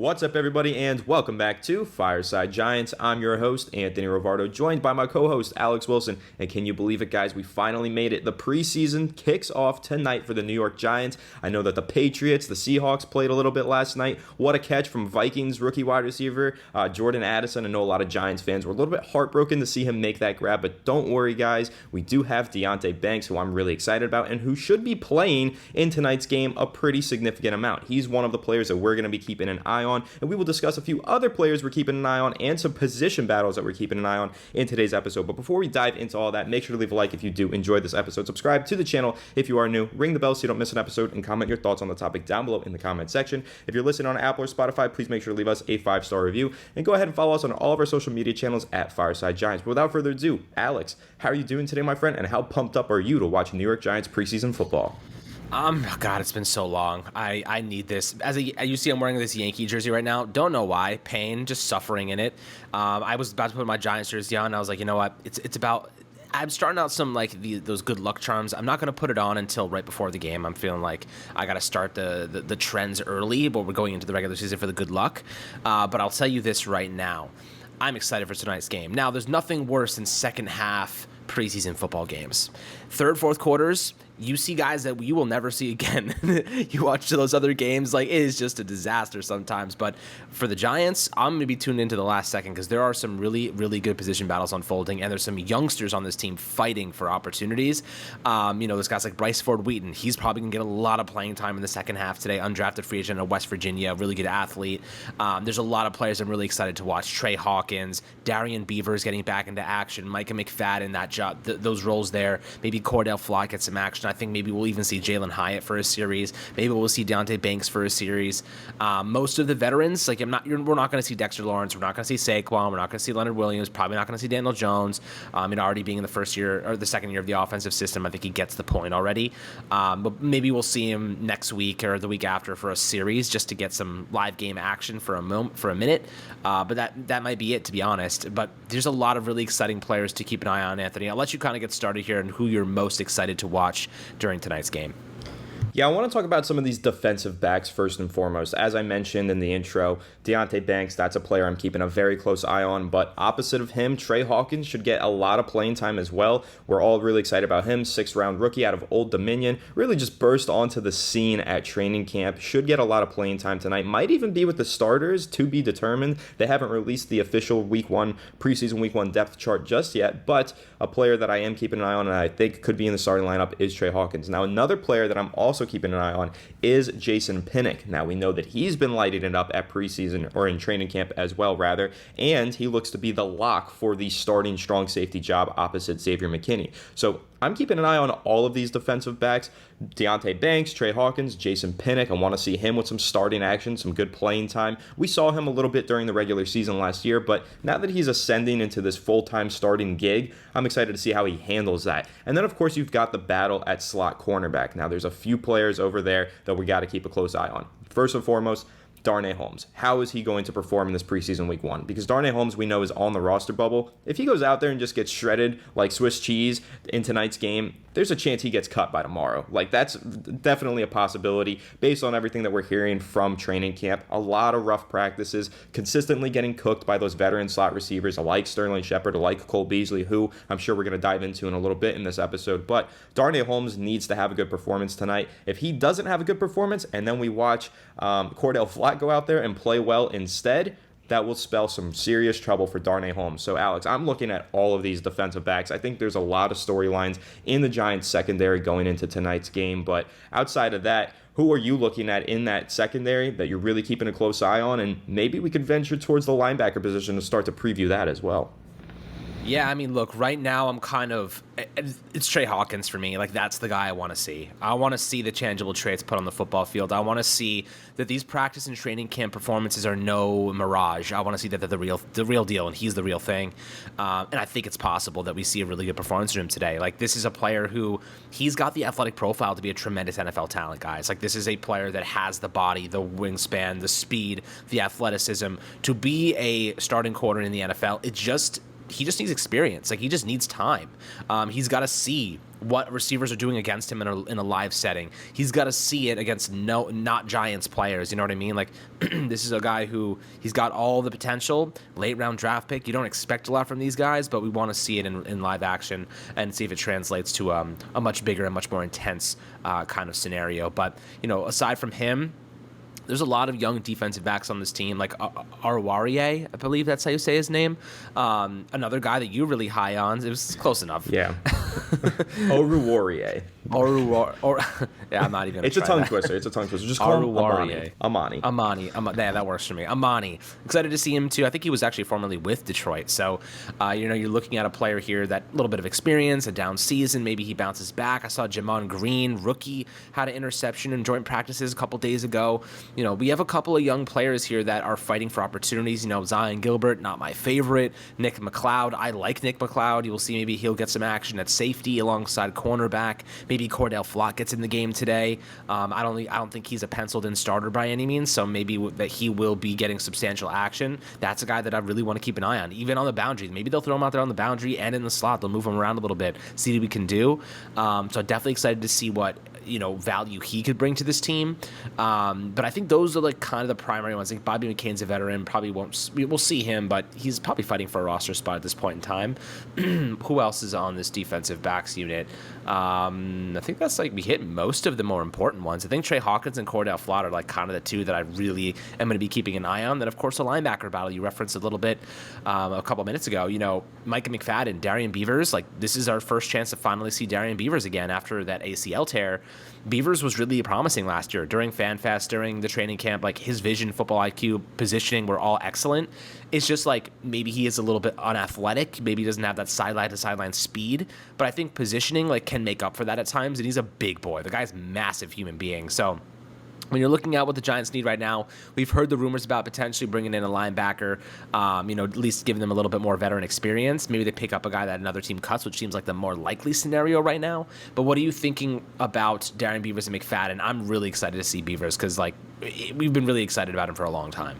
What's up, everybody, and welcome back to Fireside Giants. I'm your host, Anthony Rivardo, joined by my co-host, Alex Wilson. And can you believe it, guys? We finally made it. The preseason kicks off tonight for the New York Giants. I know that the Patriots, the Seahawks played a little bit last night. What a catch from Vikings rookie wide receiver Jordan Addison. I know a lot of Giants fans were a little bit heartbroken to see him make that grab, but don't worry, guys. We do have Deonte Banks, who I'm really excited about, and who should be playing in tonight's game a pretty significant amount. He's one of the players that we're going to be keeping an eye on, and we will discuss a few other players we're keeping an eye on and some position battles that we're keeping an eye on in today's episode. But before we dive into all that, make sure to leave a like if you do enjoy this episode. Subscribe to the channel if you are new. Ring the bell so you don't miss an episode, and comment your thoughts on the topic down below in the comment section. If you're listening on Apple or Spotify, please make sure to leave us a 5-star review, and go ahead and follow us on all of our social media channels at Fireside Giants. But without further ado, Alex, how are you doing today, my friend, and how pumped up are you to watch New York Giants preseason football? God, it's been so long. I need this. You see, I'm wearing this Yankee jersey right now. Don't know why. Pain, just suffering in it. I was about to put my Giants jersey on, and I was like, you know what? It's about. I'm starting out some those good luck charms. I'm not going to put it on until right before the game. I'm feeling like I got to start the trends early, but we're going into the regular season for the good luck. But I'll tell you this right now. I'm excited for tonight's game. Now, there's nothing worse than second half preseason football games. Third, fourth quarters, you see guys that you will never see again. You watch those other games, it is just a disaster sometimes. But for the Giants, I'm going to be tuned into the last second because there are some really, really good position battles unfolding, and there's some youngsters on this team fighting for opportunities. There's guys like Bryce Ford-Wheaton. He's probably going to get a lot of playing time in the second half today. Undrafted free agent of West Virginia, really good athlete. There's a lot of players I'm really excited to watch. Trey Hawkins, Darian Beavers getting back into action, Micah McFadden, that job, those roles there. Maybe Cordell Flott gets some action. I think maybe we'll even see Jalen Hyatt for a series. Maybe we'll see Deonte Banks for a series. Most of the veterans, we're not going to see Dexter Lawrence. We're not going to see Saquon. We're not going to see Leonard Williams. Probably not going to see Daniel Jones. Already being in the first year or the second year of the offensive system, I think he gets the point already. But maybe we'll see him next week or the week after for a series just to get some live game action for a minute. But that might be it, to be honest. But there's a lot of really exciting players to keep an eye on, Anthony. I'll let you kind of get started here and who you're most excited to watch during tonight's game. Yeah, I want to talk about some of these defensive backs first and foremost. As I mentioned in the intro, Deonte Banks, that's a player I'm keeping a very close eye on. But opposite of him, Trey Hawkins should get a lot of playing time as well. We're all really excited about him. 6th-round rookie out of Old Dominion. Really just burst onto the scene at training camp. Should get a lot of playing time tonight. Might even be with the starters, to be determined. They haven't released the official preseason week 1 depth chart just yet. But a player that I am keeping an eye on and I think could be in the starting lineup is Trey Hawkins. Now, another player that I'm also keeping an eye on is Jason Pinnock. Now, we know that he's been lighting it up at preseason, or in training camp as well, rather, and he looks to be the lock for the starting strong safety job opposite Xavier McKinney. So I'm keeping an eye on all of these defensive backs. Deonte Banks, Trey Hawkins, Jason Pinnock. I want to see him with some starting action, some good playing time. We saw him a little bit during the regular season last year, but now that he's ascending into this full-time starting gig, I'm excited to see how he handles that. And then, of course, you've got the battle at slot cornerback. Now, there's a few players over there that we got to keep a close eye on. First and foremost, Darnay Holmes. How is he going to perform in this preseason week 1? Because Darnay Holmes, we know, is on the roster bubble. If he goes out there and just gets shredded like Swiss cheese in tonight's game, there's a chance he gets cut by tomorrow. That's definitely a possibility based on everything that we're hearing from training camp. A lot of rough practices, consistently getting cooked by those veteran slot receivers like Sterling Shepard, like Cole Beasley, who I'm sure we're going to dive into in a little bit in this episode. But Darnay Holmes needs to have a good performance tonight. If he doesn't have a good performance and then we watch Cordell Flott go out there and play well instead, that will spell some serious trouble for Darnay Holmes. So, Alex, I'm looking at all of these defensive backs. I think there's a lot of storylines in the Giants secondary going into tonight's game. But outside of that, who are you looking at in that secondary that you're really keeping a close eye on? And maybe we could venture towards the linebacker position to start to preview that as well. Yeah, I mean, look, right now it's Trey Hawkins for me. That's the guy I want to see. I want to see the tangible traits put on the football field. I want to see that these practice and training camp performances are no mirage. I want to see that they're the real deal, and he's the real thing. And I think it's possible that we see a really good performance from him today. This is a player who, he's got the athletic profile to be a tremendous NFL talent, guys. This is a player that has the body, the wingspan, the speed, the athleticism to be a starting corner in the NFL. It just he just needs experience. Like, he just needs time. He's got to see what receivers are doing against him in a live setting. He's got to see it against not Giants players. You know what I mean? Like, this is a guy who he's got all the potential, late round draft pick. You don't expect a lot from these guys, but we want to see it in live action and see if it translates to a much bigger and much more intense kind of scenario. But, aside from him, there's a lot of young defensive backs on this team, like Arwarie, I believe that's how you say his name. Another guy that you're really high on. It was close enough. Yeah. Oruwariye. Yeah, I'm not even. It's a tongue twister. Just call him Amani. Yeah, that works for me. Amani. Excited to see him too. I think he was actually formerly with Detroit. So, you're looking at a player here that a little bit of experience, a down season. Maybe he bounces back. I saw Jamon Green, rookie, had an interception in joint practices a couple days ago. We have a couple of young players here that are fighting for opportunities. Zion Gilbert, not my favorite. Nick McLeod. I like Nick McLeod. You will see maybe he'll get some action at safety alongside cornerback. Maybe Cordell Flott gets in the game today. I don't think he's a penciled-in starter by any means, so maybe that he will be getting substantial action. That's a guy that I really want to keep an eye on, even on the boundary. Maybe they'll throw him out there on the boundary and in the slot. They'll move him around a little bit, see what we can do. So definitely excited to see what value he could bring to this team. But I think those are like kind of the primary ones. I think Bobby McCain's a veteran. We'll see him, but he's probably fighting for a roster spot at this point in time. Who else is on this defensive backs unit? I think that's we hit most of the more important ones. I think Trey Hawkins and Cordell Flott are kind of the two that I really am going to be keeping an eye on. Then, of course, the linebacker battle you referenced a little bit a couple minutes ago. Micah McFadden, Darian Beavers. This is our first chance to finally see Darian Beavers again after that ACL tear. Beavers was really promising last year during FanFest, during the training camp. His vision, football IQ, positioning were all excellent. It's just maybe he is a little bit unathletic. Maybe he doesn't have that sideline to sideline speed. But I think positioning can make up for that at times. And he's a big boy. The guy's a massive human being. So when you're looking at what the Giants need right now, we've heard the rumors about potentially bringing in a linebacker, at least giving them a little bit more veteran experience. Maybe they pick up a guy that another team cuts, which seems like the more likely scenario right now. But what are you thinking about Darian Beavers and McFadden? I'm really excited to see Beavers because, we've been really excited about him for a long time.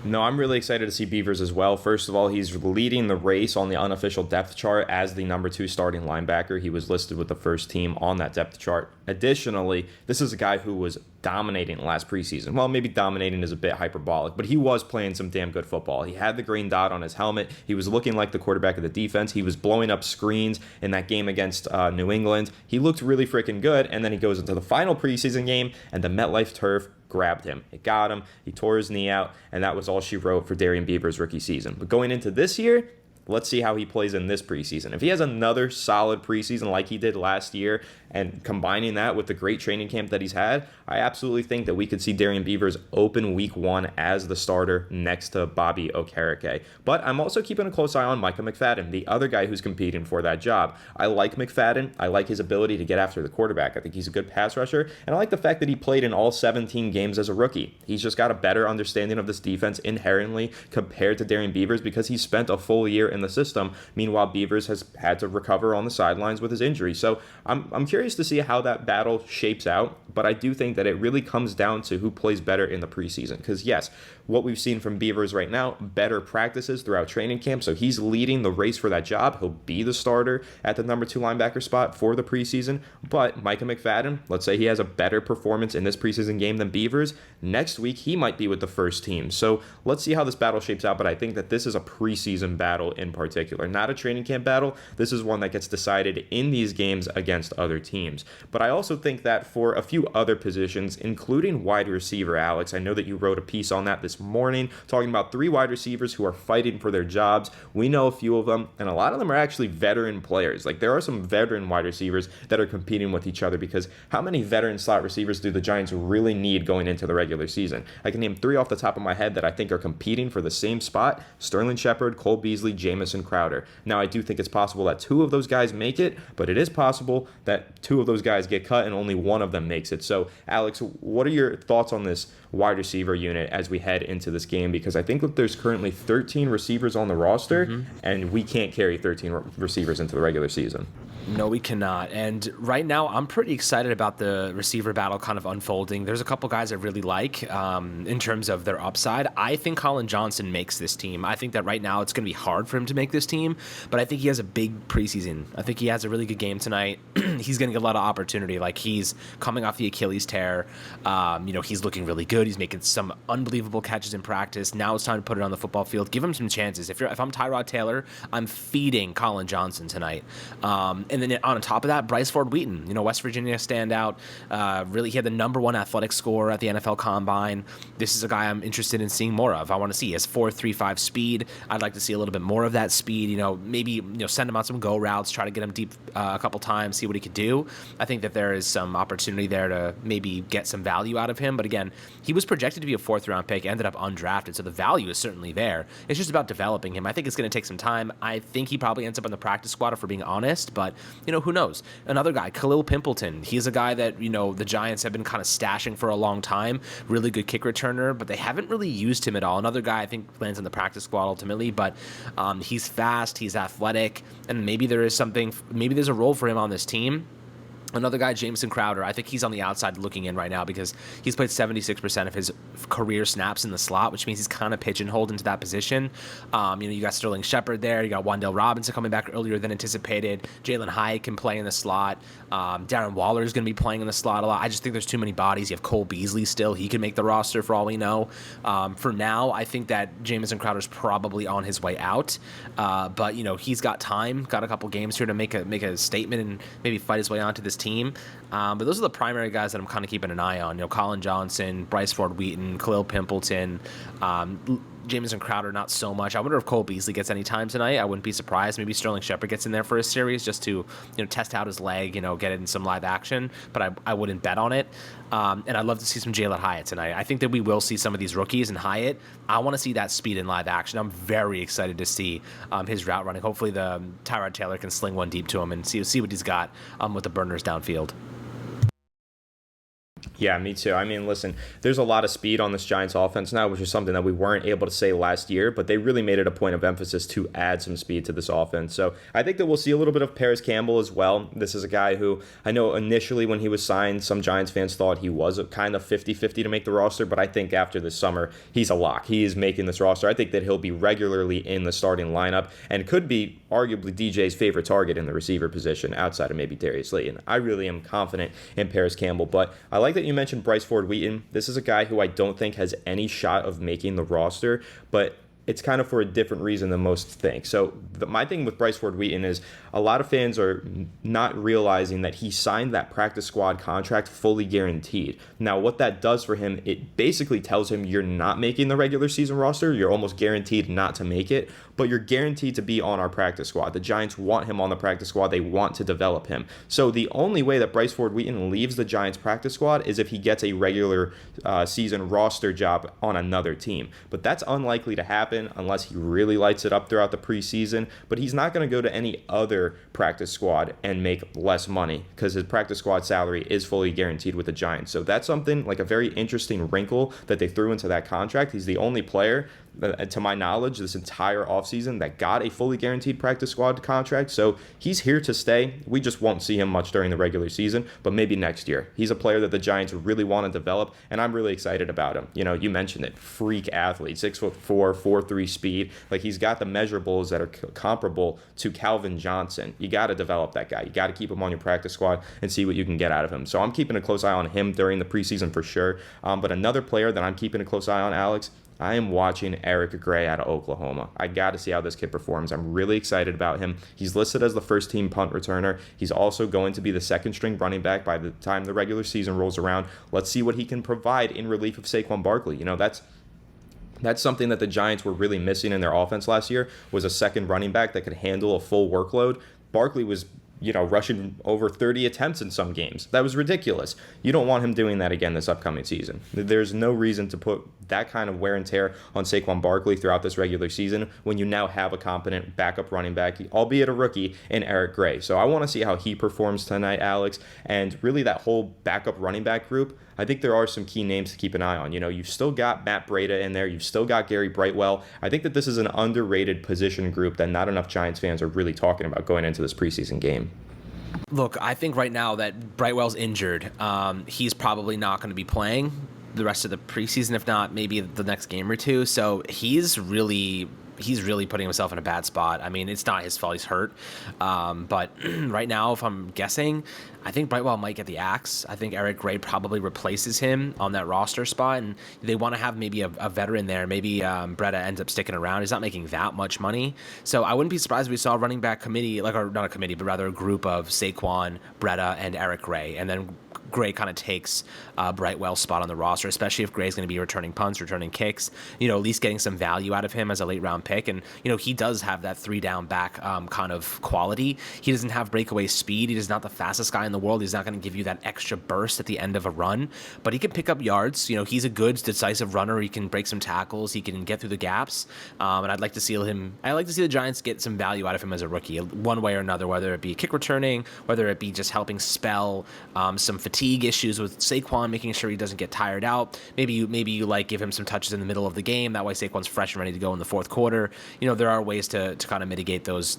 No, I'm really excited to see Beavers as well. First of all, he's leading the race on the unofficial depth chart as the number 2 starting linebacker. He was listed with the first team on that depth chart. Additionally, this is a guy who was dominating last preseason. Well, maybe dominating is a bit hyperbolic, but he was playing some damn good football. He had the green dot on his helmet. He was looking like the quarterback of the defense. He was blowing up screens in that game against New England. He looked really freaking good, and then he goes into the final preseason game, and the MetLife turf grabbed him. It got him. He tore his knee out, and that was all she wrote for Darian Beavers' rookie season. But going into this year, let's see how he plays in this preseason. If he has another solid preseason like he did last year, and combining that with the great training camp that he's had, I absolutely think that we could see Darian Beavers open week 1 as the starter next to Bobby Okereke. But I'm also keeping a close eye on Micah McFadden, the other guy who's competing for that job. I like McFadden. I like his ability to get after the quarterback. I think he's a good pass rusher, and I like the fact that he played in all 17 games as a rookie. He's just got a better understanding of this defense inherently compared to Darian Beavers because he spent a full year in the system. Meanwhile, Beavers has had to recover on the sidelines with his injury. So I'm curious to see how that battle shapes out, but I do think that it really comes down to who plays better in the preseason. Because yes, what we've seen from Beavers right now, better practices throughout training camp, so he's leading the race for that job. He'll be the starter at the number 2 linebacker spot for the preseason. But Micah McFadden, let's say he has a better performance in this preseason game than Beavers, next week he might be with the first team. So let's see how this battle shapes out, but I think that this is a preseason battle in particular, not a training camp battle. This is one that gets decided in these games against other teams. But I also think that for a few other positions, including wide receiver, Alex, I know that you wrote a piece on that this morning talking about 3 wide receivers who are fighting for their jobs. We know a few of them, and a lot of them are actually veteran players. There are some veteran wide receivers that are competing with each other, because how many veteran slot receivers do the Giants really need going into the regular season? I can name 3 off the top of my head that I think are competing for the same spot: Sterling Shepard, Cole Beasley, Jamison Crowder. Now, I do think it's possible that 2 of those guys make it, but it is possible that 2 of those guys get cut and only one of them makes makes it. So, Alex, what are your thoughts on this wide receiver unit as we head into this game? Because I think that there's currently 13 receivers on the roster, and we can't carry 13 receivers into the regular season. No, we cannot. And right now, I'm pretty excited about the receiver battle kind of unfolding. There's a couple guys I really like in terms of their upside. I think Colin Johnson makes this team. I think that right now it's going to be hard for him to make this team, but I think he has a big preseason. I think he has a really good game tonight. He's going to get a lot of opportunity. Like, he's coming off the Achilles tear. He's looking really good. He's making some unbelievable catches in practice. Now it's time to put it on the football field. Give him some chances. If I'm Tyrod Taylor, I'm feeding Colin Johnson tonight. And then on top of that, Bryce Ford Wheaton, West Virginia standout. Really, he had the number 1 athletic score at the NFL Combine. This is a guy I'm interested in seeing more of. I want to see his 4.35 speed. I'd like to see a little bit more of that speed. Maybe send him on some go routes, try to get him deep a couple times, see what he could do. I think that there is some opportunity there to maybe get some value out of him. But again, he was projected to be a 4th-round pick, ended up undrafted, so the value is certainly there. It's just about developing him. I think it's going to take some time. I think he probably ends up on the practice squad, if we're being honest, but who knows? Another guy, Khalil Pimpleton. He's a guy that, the Giants have been kind of stashing for a long time. Really good kick returner, but they haven't really used him at all. Another guy I think lands on the practice squad ultimately, but he's fast, he's athletic, and maybe there's a role for him on this team. Another guy, Jameson Crowder, I think he's on the outside looking in right now because he's played 76% of his career snaps in the slot, which means he's kind of pigeonholed into that position. You got Sterling Shepard there. You got Wan'Dale Robinson coming back earlier than anticipated. Jalen Hyatt can play in the slot. Darren Waller is going to be playing in the slot a lot. I just think there's too many bodies. You have Cole Beasley still. He can make the roster for all we know. For now, I think that Jameson Crowder's probably on his way out. But he's got time, got a couple games here to make a statement and maybe fight his way onto this team. But those are the primary guys that I'm kind of keeping an eye on. Colin Johnson, Bryce Ford Wheaton, Khalil Pimpleton, Jameson Crowder, not so much. I wonder if Cole Beasley gets any time tonight. I wouldn't be surprised. Maybe Sterling Shepard gets in there for a series just to test out his leg, get it in some live action. But I wouldn't bet on it. And I'd love to see some Jalen Hyatt tonight. I think that we will see some of these rookies, and Hyatt, I want to see that speed in live action. I'm very excited to see his route running. Hopefully the Tyrod Taylor can sling one deep to him and see what he's got with the burners downfield. Yeah, me too. I mean, listen, there's a lot of speed on this Giants offense now, which is something that we weren't able to say last year, but they really made it a point of emphasis to add some speed to this offense. So I think that we'll see a little bit of Paris Campbell as well. This is a guy who I know initially when he was signed, some Giants fans thought he was a kind of 50-50 to make the roster, but I think after this summer, he's a lock. He is making this roster. I think that he'll be regularly in the starting lineup and could be arguably DJ's favorite target in the receiver position outside of maybe Darius Lee. And I really am confident in Paris Campbell, but I like that you mentioned Bryce Ford Wheaton. This is a guy who I don't think has any shot of making the roster, but it's kind of for a different reason than most think. So my thing with Bryce Ford Wheaton is a lot of fans are not realizing that he signed that practice squad contract fully guaranteed. Now, what that does for him, it basically tells him you're not making the regular season roster. You're almost guaranteed not to make it, but you're guaranteed to be on our practice squad. The Giants want him on the practice squad. They want to develop him. So the only way that Bryce Ford Wheaton leaves the Giants practice squad is if he gets a regular season roster job on another team. But that's unlikely to happen unless he really lights it up throughout the preseason. But he's not going to go to any other practice squad and make less money because his practice squad salary is fully guaranteed with the Giants. So that's something like a very interesting wrinkle that they threw into that contract. He's the only player, to my knowledge, this entire offseason that got a fully guaranteed practice squad contract. So he's here to stay. We just won't see him much during the regular season, but maybe next year. He's a player that the Giants really want to develop, and I'm really excited about him. You mentioned it, freak athlete, 6'4", 4.3 speed. Like, he's got the measurables that are comparable to Calvin Johnson. You got to develop that guy. You got to keep him on your practice squad and see what you can get out of him. So I'm keeping a close eye on him during the preseason for sure. But another player that I'm keeping a close eye on, Alex, I am watching Eric Gray out of Oklahoma. I got to see how this kid performs. I'm really excited about him. He's listed as the first-team punt returner. He's also going to be the second-string running back by the time the regular season rolls around. Let's see what he can provide in relief of Saquon Barkley. That's something that the Giants were really missing in their offense last year, was a second running back that could handle a full workload. Barkley was rushing over 30 attempts in some games. That was ridiculous. You don't want him doing that again this upcoming season. There's no reason to put that kind of wear and tear on Saquon Barkley throughout this regular season when you now have a competent backup running back, albeit a rookie, in Eric Gray. So I want to see how he performs tonight, Alex, and really that whole backup running back group. I think there are some key names to keep an eye on. You've still got Matt Breida in there. You've still got Gary Brightwell. I think that this is an underrated position group that not enough Giants fans are really talking about going into this preseason game. Look, I think right now that Brightwell's injured. He's probably not going to be playing the rest of the preseason, if not maybe the next game or two. So he's really putting himself in a bad spot. I mean, it's not his fault he's hurt. But right now, if I'm guessing, I think Brightwell might get the axe. I think Eric Gray probably replaces him on that roster spot, and they want to have maybe a veteran there. Maybe Breida ends up sticking around. He's not making that much money. So I wouldn't be surprised if we saw a running back committee, or not a committee, but rather a group of Saquon, Breida, and Eric Gray. And then Gray kind of takes Brightwell's spot on the roster, especially if Gray's going to be returning punts, returning kicks, at least getting some value out of him as a late round pick. And, he does have that 3-down back kind of quality. He doesn't have breakaway speed. He is not the fastest guy in the world. He's not going to give you that extra burst at the end of a run, but he can pick up yards. He's a good, decisive runner. He can break some tackles. He can get through the gaps. And I'd like to see the Giants get some value out of him as a rookie, one way or another, whether it be kick returning, whether it be just helping spell some fatigue issues with Saquon, making sure he doesn't get tired out. Maybe you give him some touches in the middle of the game. That way Saquon's fresh and ready to go in the fourth quarter. There are ways to kind of mitigate those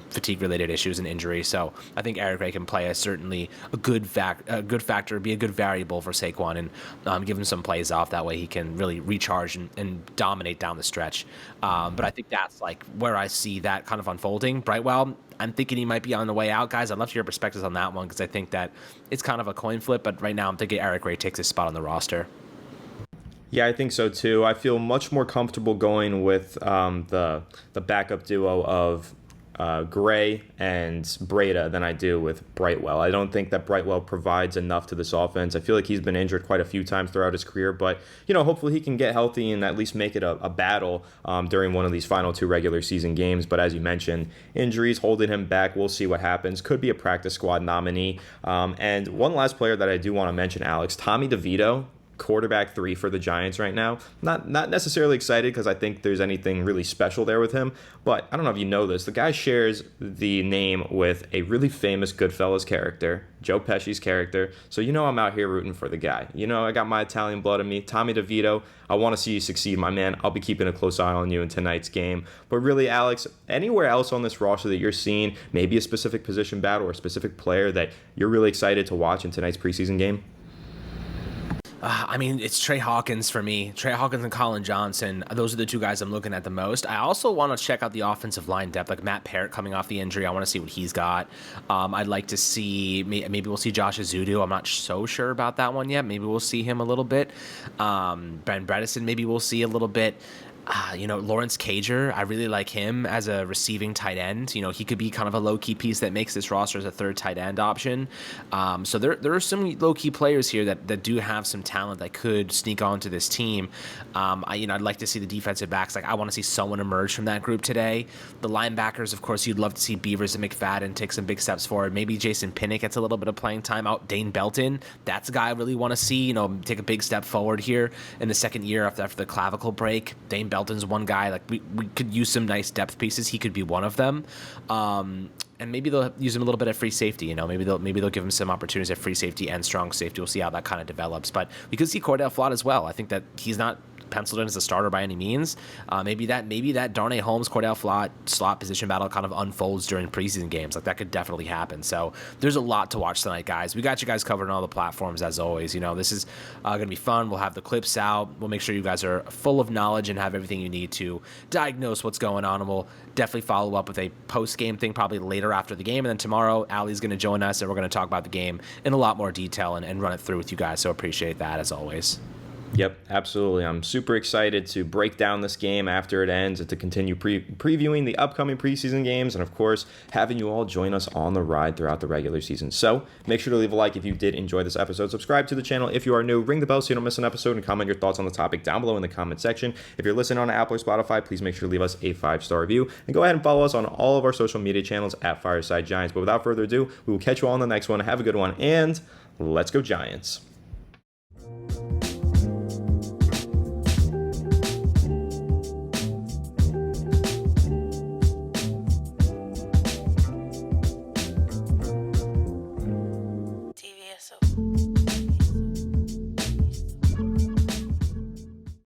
fatigue related issues and injuries. So I think Eric Gray can play certainly a good factor, be a good variable for Saquon, and give him some plays off. That way he can really recharge and dominate down the stretch. But I think that's where I see that kind of unfolding. Brightwell, I'm thinking he might be on the way out, guys. I'd love to hear your perspectives on that one because I think that it's kind of a coin flip, but right now I'm thinking Eric Gray takes his spot on the roster. Yeah, I think so too. I feel much more comfortable going with the backup duo of Gray and Breida than I do with Brightwell. I don't think that Brightwell provides enough to this offense. I feel like he's been injured quite a few times throughout his career, but hopefully he can get healthy and at least make it a battle during one of these final 2 regular season games. But as you mentioned, injuries holding him back. We'll see what happens. Could be a practice squad nominee. And one last player that I do want to mention, Alex, Tommy DeVito, quarterback 3 for the Giants right now. Not necessarily excited because I think there's anything really special there with him, but I don't know if you know this. The guy shares the name with a really famous Goodfellas character, Joe Pesci's character. So I'm out here rooting for the guy. I got my Italian blood in me. Tommy DeVito, I want to see you succeed, my man. I'll be keeping a close eye on you in tonight's game. But really, Alex, anywhere else on this roster that you're seeing, maybe a specific position battle or a specific player that you're really excited to watch in tonight's preseason game? It's Trey Hawkins for me. Trey Hawkins and Colin Johnson. Those are the 2 guys I'm looking at the most. I also want to check out the offensive line depth, like Matt Parrott coming off the injury. I want to see what he's got. I'd like to see, maybe we'll see Josh Azudu. I'm not so sure about that one yet. Maybe we'll see him a little bit. Ben Bredesen, maybe we'll see a little bit. Lawrence Cager, I really like him as a receiving tight end. He could be kind of a low-key piece that makes this roster as a third tight end option. So there are some low-key players here that do have some talent that could sneak onto this team. I'd like to see the defensive backs. I want to see someone emerge from that group today. The linebackers, of course, you'd love to see Beavers and McFadden take some big steps forward. Maybe Jason Pinnock gets a little bit of playing time out. Dane Belton, that's a guy I really want to see, take a big step forward here in the second year after the clavicle break. Dane Belton's one guy, we could use some nice depth pieces. He could be one of them. And maybe they'll use him a little bit at free safety. Maybe they'll give him some opportunities at free safety and strong safety. We'll see how that kind of develops. But we could see Cordell Flott as well. I think that he's not penciled in as a starter by any means. Maybe that Darnay Holmes, Cordell Flott slot position battle kind of unfolds during preseason games. That could definitely happen. So there's a lot to watch tonight, guys. We got you guys covered on all the platforms as always. This is going to be fun. We'll have the clips out. We'll make sure you guys are full of knowledge and have everything you need to diagnose what's going on. And we'll definitely follow up with a post-game thing probably later after the game. And then tomorrow, Allie's going to join us and we're going to talk about the game in a lot more detail and run it through with you guys. So appreciate that as always. Yep, absolutely. I'm super excited to break down this game after it ends and to continue previewing the upcoming preseason games and, of course, having you all join us on the ride throughout the regular season. So make sure to leave a like if you did enjoy this episode. Subscribe to the channel if you are new. Ring the bell so you don't miss an episode, and comment your thoughts on the topic down below in the comment section. If you're listening on Apple or Spotify, please make sure to leave us a 5-star review. And go ahead and follow us on all of our social media channels at Fireside Giants. But without further ado, we will catch you all in the next one. Have a good one, and let's go Giants.